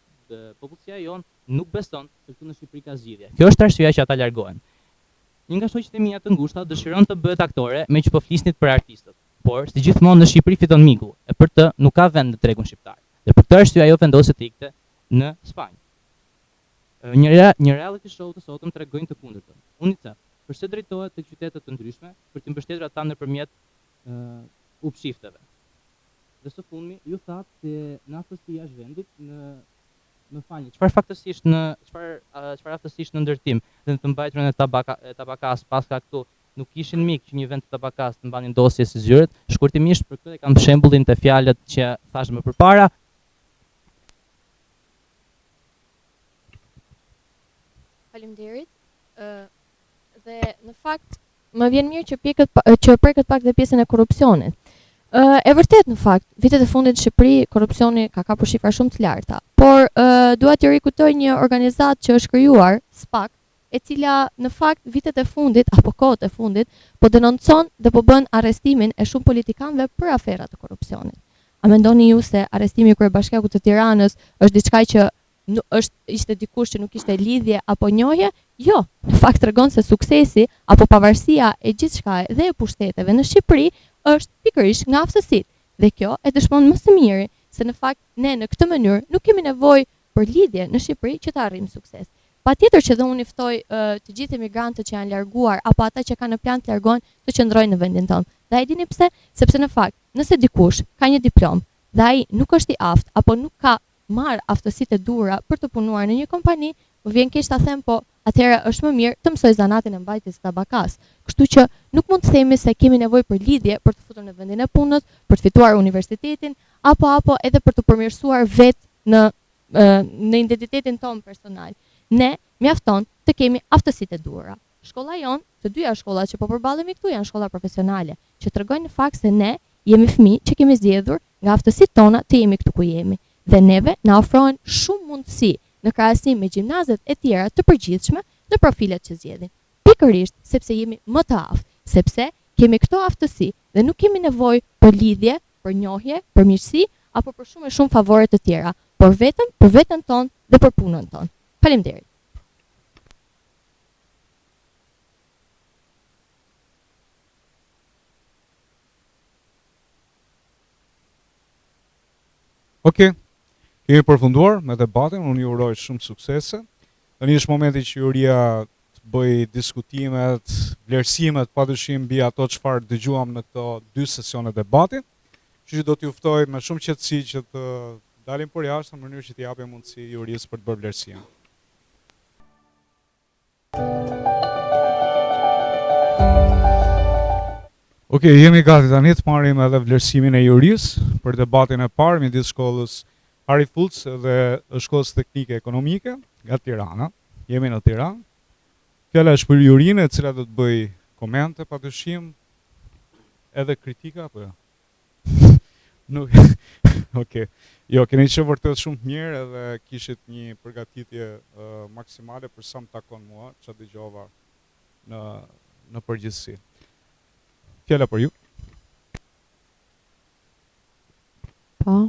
popullsia jon nuk beson se këtu në Shqipëri ka zgjidhje. Kjo është arsyeja që ata largohen. Një nga shoqjet e mia të ngushta dëshiron të bëhet aktore me që po flisnit për artistët, por si gjithmonë në Shqipëri fiton miku, e për të nuk ka vend në tregun shqiptar. Dhe për këtë arsye ajo vendoset të ikte në Spanjë. Një reality show të sotëm tregojnë të kundërtën. UNICEF përse drejtohet tek qytete të ndryshme për të mbështetur ata nëpërmjet upshifteve. Dhe së fundmi ju thatë se në aftësi jashtë vendit më falni, çfarë aftësisht në ndërtim dhe në të mbajturën e tabakas paska këtu nuk kishin mik që një vend të tabakas të mbanin dosje si zyrët, shkurtimisht për këtë kam shembullin të fjalët që thash më përpara. Faleminderit. Dhe në fakt më vjen mirë që preket pak dhe pjesën e korrupsionit. E vërtet në fakt, vitet e fundit në Shqipëri korrupsioni ka kapur shifra shumë të larta, por dua t'ju rikujtoj një organizatë që është krijuar, SPAK, e cila në fakt vitet e fundit apo kohët e fundit po denoncon dhe po bën arrestimin e shumë politikanëve për afera të korrupsionit. A mendoni ju se arrestimi i kryebashkiakut të Tiranës është diçka që ishte dikush që nuk ishte lidhje apo njohje? Jo, në fakt tregon se suksesi apo pavarësia e gjithçka dhe e pushteteve në Shqipëri është pikërisht nga aftësitë. Dhe kjo e dëshmon më së miri se në fakt ne në këtë mënyrë nuk kemi nevojë për lidhje në Shqipëri që të arrijmë sukses. Patjetër që dhe unë i ftoj të gjithë emigrantët që janë larguar apo ata që kanë në plan të largohen të qëndrojnë në vendin tonë. Dhe ai dini pse? Sepse në fakt, nëse dikush ka një diplomë dhe ai nuk është i aftë apo nuk ka marr aftësitë e duhura për të punuar në një kompani, më vjen keq ta them, po atëherë është më mirë të mësoj zanatin e mbajtjes së tabakas. Kështu që nuk mund të themi se kemi nevojë për lidhje për të futur në vendin e punës, për të fituar universitetin apo edhe për të përmirësuar vetë në identitetin tonë personal. Ne mjafton të kemi aftësitë e duhura. Shkolla jonë, të dyja shkollat që po përballemi këtu janë shkolla profesionale, që tregojnë në fakt se ne jemi fëmijë që kemi zgjedhur nga aftësitë tona të jemi këtu ku jemi. Dhe neve na ofrohen shumë mundësi në krahasim me gjimnazet e tjera të përgjithshme në profilet që zgjedhin. Pikërisht sepse jemi më të aftë, sepse kemi këto aftësi dhe nuk kemi nevojë për lidhje, për njohje, për mirësi apo për shumë favore të tjera, por vetëm për veten tonë dhe për punën tonë. Faleminderit. Okej. Kemi përfunduar me debatin, unë ju uroj shumë suksese. Tani është momenti që juria të bëj diskutimet, vlerësimet padyshim mbi ato çfarë dëgjuam në këto 2 sesione debati. Që do t'ju ftoj me shumë qetësi që të dalim për jashtë në mënyrë që t'i japim mundësi jurisë për të bërë vlerësinë. Okej, jemi gati tani të marrim edhe vlerësimin e jurisë për debatin e parë midis shkollës Harry Fultz dhe shkollës teknike ekonomike nga Tirana. Jemi në Tiranë. Fjala është për jurinë e cila do të bëj komente padyshim edhe kritika apo jo? Nuk. Okej. Jo, keni qenë vërtet shumë të mirë edhe kishit një përgatitje maksimale për sa më takon mua, ç'a dëgjova në përgjithësi. Fjala për ju. Po.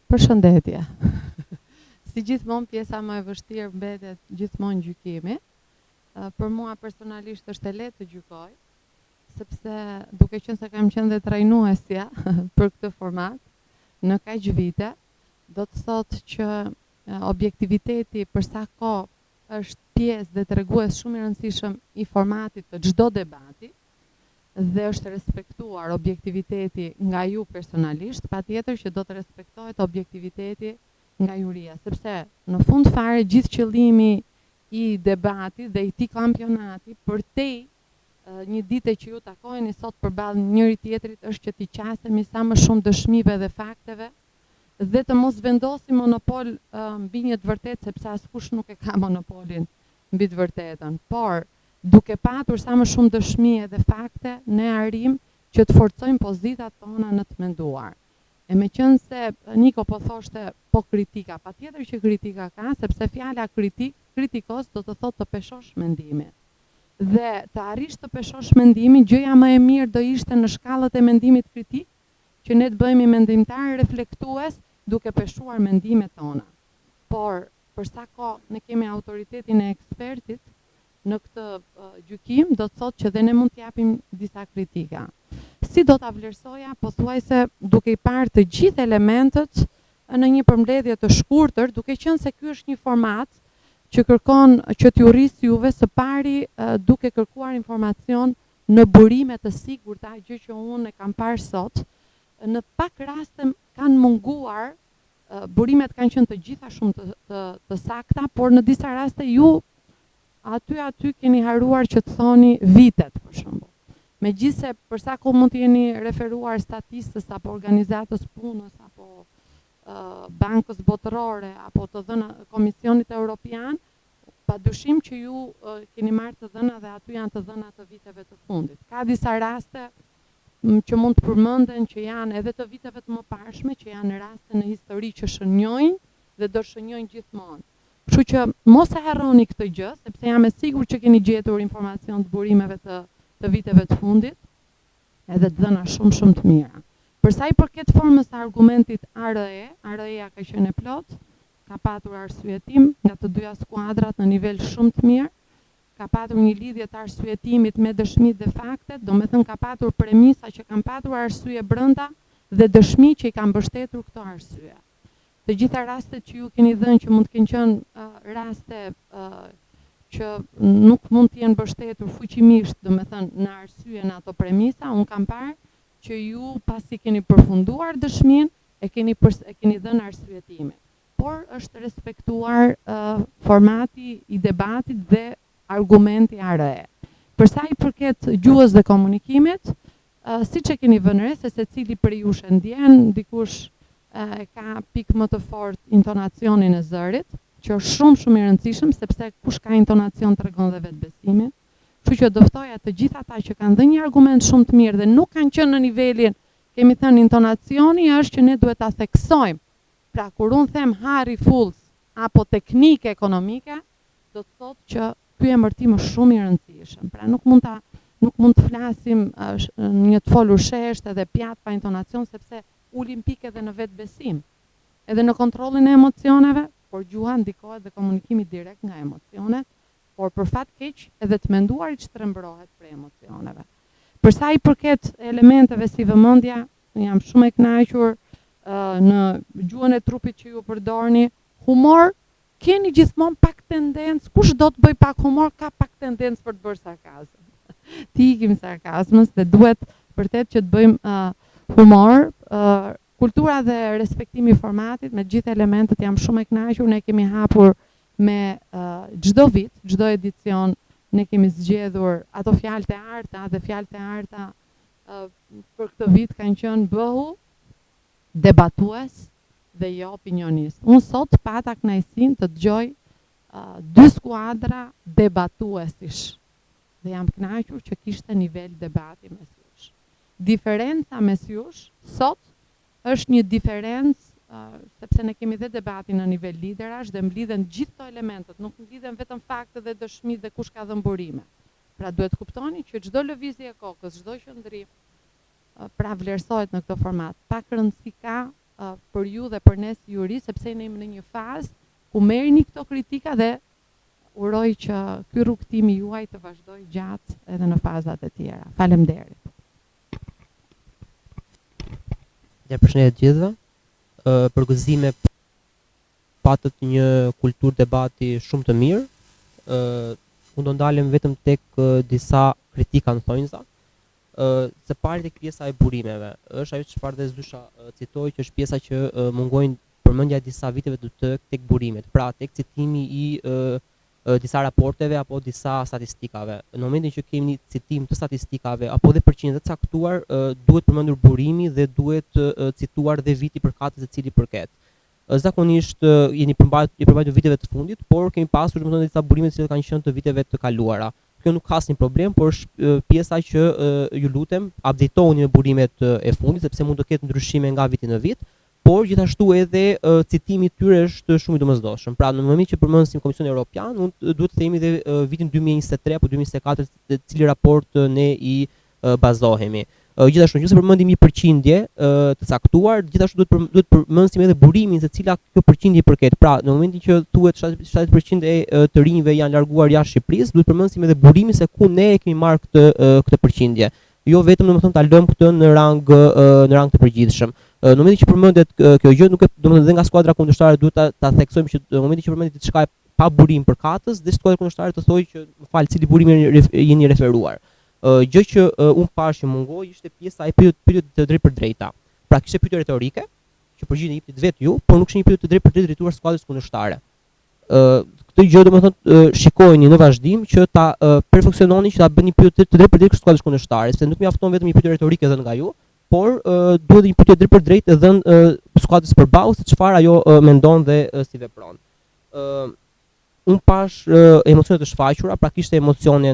Përshëndetje. Si gjithmonë pjesa më e vështirë mbetet gjithmonë gjykimi. Për mua personalisht është e lehtë të gjykoj, sepse duke qenë se kam qenë dhe trajnuesja për këtë format në kaq vite, do të thotë që objektiviteti për sa kohë është pjesë dhe tregues shumë i rëndësishëm i formatit të çdo debati dhe është respektuar objektiviteti nga ju personalisht, patjetër që do të respektohet objektiviteti nga juria, sepse në fund fare gjithë qëllimi i debatit dhe i këtij kampionati përtej një dite që ju takojeni sot përballë njëri tjetrit është që t'i qasemi sa më shumë dëshmive dhe fakteve dhe të mos vendosim monopol mbi një të vërtetë, sepse askush nuk e ka monopolin mbi të vërtetën, por duke patur sa më shumë dëshmi dhe fakte, ne arrim që të forcojmë pozitat tona në të menduar. E meqense Niko po thoshte po kritika, patjetër që kritika ka, sepse fjala kritikos do të thotë të peshosh mendimin. Dhe të arrish të peshosh mendimin, gjëja më e mirë do ishte në shkallët e mendimit kritik, që ne të bëhemi mendimtar reflektues duke peshuar mendimet tona. Por, për sa kohë ne kemi autoritetin e ekspertit në këtë gjykim, do të thotë që dhe ne mund të japim disa kritika. Si do ta vlerësoja, pothuajse duke i parë të gjithë elementët në një përmbledhje të shkurtër, duke qenë se ky është një format që kërkon që t'ju rrisë juve së pari duke kërkuar informacion në burime të sigurta, gjë që unë e kam parë sot. Në pak raste kanë munguar, burimet kanë qenë të gjitha shumë të sakta, por në disa raste ju aty keni haruar që të thoni vitet, për shembull. Megjithse për sa kohë mund të jeni referuar statistës apo organizatës punës apo bankës botërore apo të dhëna Komisionit Evropian, padyshim që ju keni marrë të dhëna dhe aty janë të dhëna të viteve të fundit. Ka disa raste që mund të përmenden që janë edhe të viteve të mëparshme, që janë raste në histori që shënjojnë dhe do shënjojnë gjithmonë. Kështu që mos e harroni këtë gjë, sepse jam e sigurt që keni gjetur informacion të burimeve të viteve të fundit, edhe të dhëna shumë të mira. Për sa i përket formës së argumentit ARE-ja ka qenë e plot, ka patur arsyetim nga të dyja skuadrat në nivel shumë të mirë, ka patur një lidhje të arsyetimit me dëshmitë dhe faktet, domethënë ka patur premisa që kanë patur arsye brenda dhe dëshmi që i kanë mbështetur këto arsye. Të gjitha rastet që ju keni dhënë që mund të kenë qenë raste që nuk mund të jenë mbështetur fuqimisht, domethënë në arsye në ato premisa, unë kam parë që ju pasi keni përfunduar dëshmin, e keni dhënë arsyetimin. Por është respektuar formati i debatit dhe argumenti ARE. Për sa i përket gjuhës dhe komunikimit, siç e keni vënë re se secili prej jush e ndjen, dikush ka pikë më të fortë intonacionin e zërit, që është shumë i rëndësishëm sepse kush ka intonacion tregon dhe vetbesimin. Kështu që dëftoja të gjithë ata që kanë dhënë një argument shumë të mirë dhe nuk kanë qenë në nivelin, kemi thënë intonacioni është që ne duhet ta theksojmë. Pra kur unë them Harry Fultz apo teknike ekonomike, do të thotë që ky emërtim është shumë i rëndësishëm. Pra nuk mund të flasim një të folur sheshtë edhe pjatë pa intonacion, sepse ulim pikë edhe në vetbesim, edhe në kontrollin e emocioneve, por gjuha ndikohet dhe komunikimi direkt nga emocionet, por për fat keq edhe të menduarit shtrembrohet prej emocioneve. Për sa i përket elementeve si vëmendja, jam shumë e kënaqur në gjuhën e trupit që ju përdorni, humor, keni gjithmonë pak tendencë, kush do të bëj pak humor, ka pak tendencë për të bërë sarkazm. Ti ikim sarkazmës dhe duhet vërtet që të bëjmë humor, kultura dhe respektimi i formatit, me gjithë elementet jam shumë e kënaqur, ne kemi hapur me çdo vit, çdo edicion, ne kemi zgjedhur ato fjalë të arta dhe fjalët e arta për këtë vit kanë qenë bëhu debatues dhe jo opinionist. Unë sot pata kënaqësinë të dëgjoj 2 skuadra debatuesish dhe jam kënaqur që kishte nivel debati mes jush. Diferenca mes jush sot është një diferencë sepse ne kemi dhe debatin në nivel liderash dhe mblidhen gjithë këto elementet, nuk mblidhen vetëm fakte dhe dëshmi dhe kush ka dhënë burime. Pra duhet kuptoni që çdo lëvizje e kokës, çdo qëndrim pra vlerësohet në këtë format. Pak rëndësi ka për ju dhe për ne si juri, sepse ne jemi në një fazë ku merrni këto kritika dhe uroj që ky rrugtimi juaj të vazhdojë gjatë edhe në fazat e tjera. Faleminderit. Ja, përshëndetje të gjithëve. Për gëzime patët një kulturë debati shumë të mirë. Unë do ndalem vetëm tek disa kritika në thonjza. Se pari tek pjesa e burimeve, është ajo çfarë dhe s'dysha citoj, që është pjesa që mungojnë përmendja e disa viteve tek burimet, pra tek citimi i disa raporteve apo disa statistikave. Në momentin që kemi një citim të statistikave apo dhe përqindje të caktuar, duhet përmendur burimi dhe duhet cituar dhe viti përkatës e cili përket. Zakonisht jeni përmbajtur viteve të fundit, por kemi pasur domethënë disa burime të cilat kanë qenë të viteve të kaluara. Kjo nuk ka asnjë problem, por është pjesa që ju lutem updateoni me burimet e fundit, sepse mund të ketë ndryshime nga viti në vit, por gjithashtu edhe citimi i tyre është shumë i domosdoshëm. Pra në momentin që përmendim Komisionin Evropian, duhet të themi edhe vitin 2023 apo 2024, te cili raport ne i bazohemi. Gjithashtu nëse përmendim një përqindje të caktuar, gjithashtu duhet përmendim edhe burimin se cila kjo përqindje i përket. Pra në momentin që thuhet 70% e të rinjve janë larguar jashtë Shqipërisë, duhet përmendim edhe burimin se ku ne kemi marrë këtë përqindje. Jo vetëm domethënë ta lëm këtë në rang të përgjithshëm. Në momentin që përmendet kjo gjë, nuk e domethënë dhe nga skuadra kundërshtare duhet ta theksojmë që në momentin që përmendet diçka pa burim përkatës, dhe skuadra kundërshtare të thojë që më fal, cili burim jeni referuar. Gjë që unë pash që mungoi ishte pjesa e pyetjeve të drejtë për drejta. Pra kishte pyetje retorike, që përgjigjen e jepit vetë ju, por nuk ishte një pyetje të drejtë për drejtë drejtuar skuadrës kundërshtare. Këtë gjë domethënë shikojeni në vazhdim që ta perfeksiononi, që ta bëni pyetje të drejtë për drejtë skuadrës kundërshtare, se nuk mjafton vetëm një pyetje retorike dhënë nga ju, por duhet një pyetje drejt për drejt e dhënë skuadrës përballë se çfarë ajo mendon dhe si vepron. Unë pash emocione të shfaqura, pra kishte emocione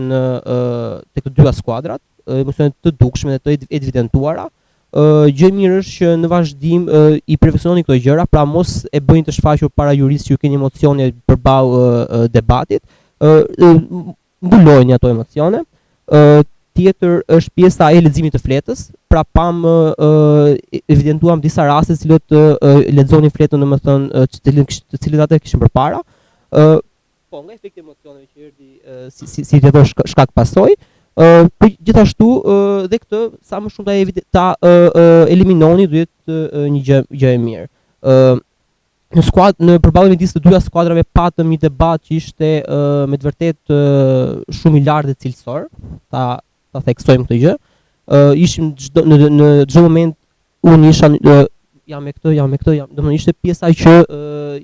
tek të dyja skuadrat, emocione të dukshme dhe të evidentuara. Gjë e mirë është që në vazhdim i perfeksiononi këto gjëra, pra mos e bëni të shfaqur para juristë që ju keni emocione përballë debatit, mbulojeni ato emocione. Tjetër është pjesa e leximit të fletës, pra pam evidentuam disa raste të cilët lexonin fletën domethënë të cilët ata kishin përpara. Po nga efekti i emocioneve që erdhi si tjetër shkak pasojë. Gjithashtu dhe këtë sa më shumë ta eliminoni duhet një gjë e mirë. Në përballje midis të dyja skuadrave patëm një debat që ishte me të vërtetë shumë i lartë dhe cilësor. Ta theksojmë këtë gjë. Ishim në çdo moment unë isha jam me këtë, domethënë ishte pjesa që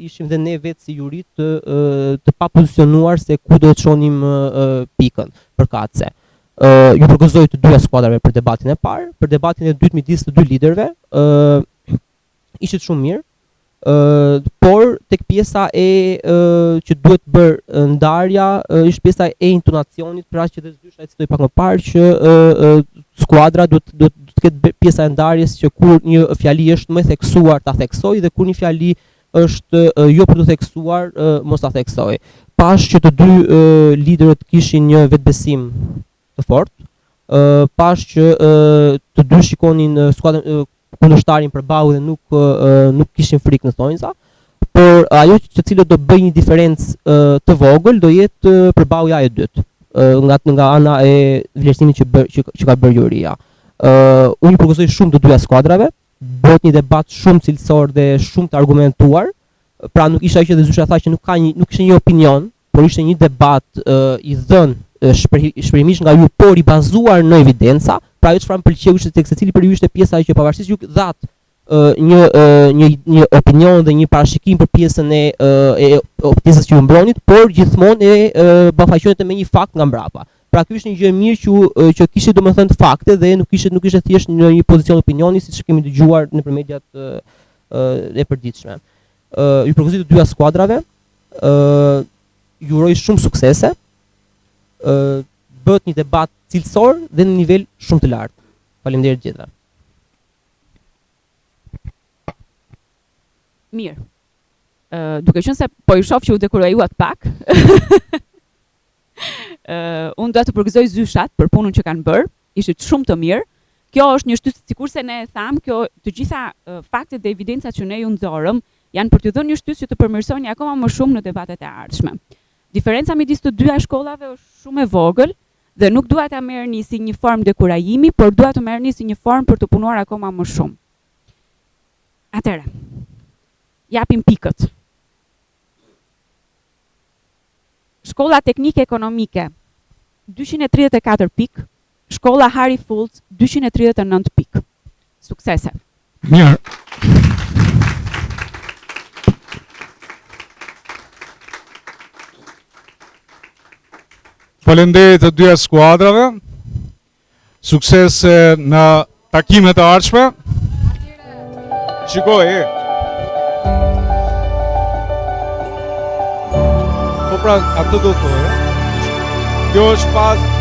ishim dhe ne vetë si juri të pa pozicionuar se ku do të çonim pikën përkatëse. Ju përgëzoj të dyja skuadrave për debatin e parë, për debatin e dytë midis të dy liderëve, ishte shumë mirë. Por tek pjesa që duhet bërë ndarja është pjesa e intonacionit, pra që dhe s'dysha e citoj pak më parë që skuadra duhet të ketë pjesa e ndarjes që kur një fjali është më theksuar ta theksoj dhe kur një fjali është jo për të theksuar mos ta theksoj. Pash që të dy liderët kishin një vetbesim të fortë, pash që të dy shikonin skuadrën kundërshtarin përballë dhe nuk kishin frikë në thonjza, por ajo që cilët do bëjë një diferencë të vogël do jetë përballja e dytë, nga ana e vlerësimit që ka bërë juria. Unë i përgëzoj shumë të dyja skuadrave, bëhet një debat shumë cilësor dhe shumë të argumentuar. Pra nuk isha që dhe Zysha tha që nuk ishte një opinion, por ishte një debat i dhënë shprehimish nga ju, por i bazuar në evidenca. Pra ajo çfarë më pëlqeu ishte tek secili për ju ishte pjesa që pavarësisht ju dhat një opinion dhe një parashikim për pjesën e pjesës që ju mbronit, por gjithmonë ballafaqoheni me një fakt nga mbrapa. Pra ky është një gjë e mirë që kishte domethënë fakte dhe nuk ishte thjesht në një pozicion opinioni siç kemi dëgjuar nëpër mediat e përditshme. Ju përgëzoj të dyja skuadrave. Ju uroj shumë suksese. Bëhet një debat cilësor dhe në nivel shumë të lartë. Faleminderit gjithëve. Mirë. Duke qenë se po i shoh që u dekoruat pak. Unë do të përgëzoj Zyshat për punën që kanë bërë. Ishte shumë të mirë. Kjo është një shtytje, sikurse ne e tham, të gjitha faktet dhe evidencat që ne ju nxorëm janë për t'ju dhënë një shtytje që të përmirësoni akoma më shumë në debatet e ardhshme. Diferenca midis të dyja shkollave është shumë e vogël dhe nuk dua ta merrni si një formë dekurajimi, por dua të merrni si një formë për të punuar akoma më shumë. Atëherë, japim pikët. Shkolla Teknike Ekonomike 234 pikë, Shkolla Harry Fultz 239 pikë. Suksese. Mirë. Faleminderit të dyja skuadrave. Suksese në takimet e ardhshme. Shikoj. Po pra, atë do të thojë. Kjo është fazë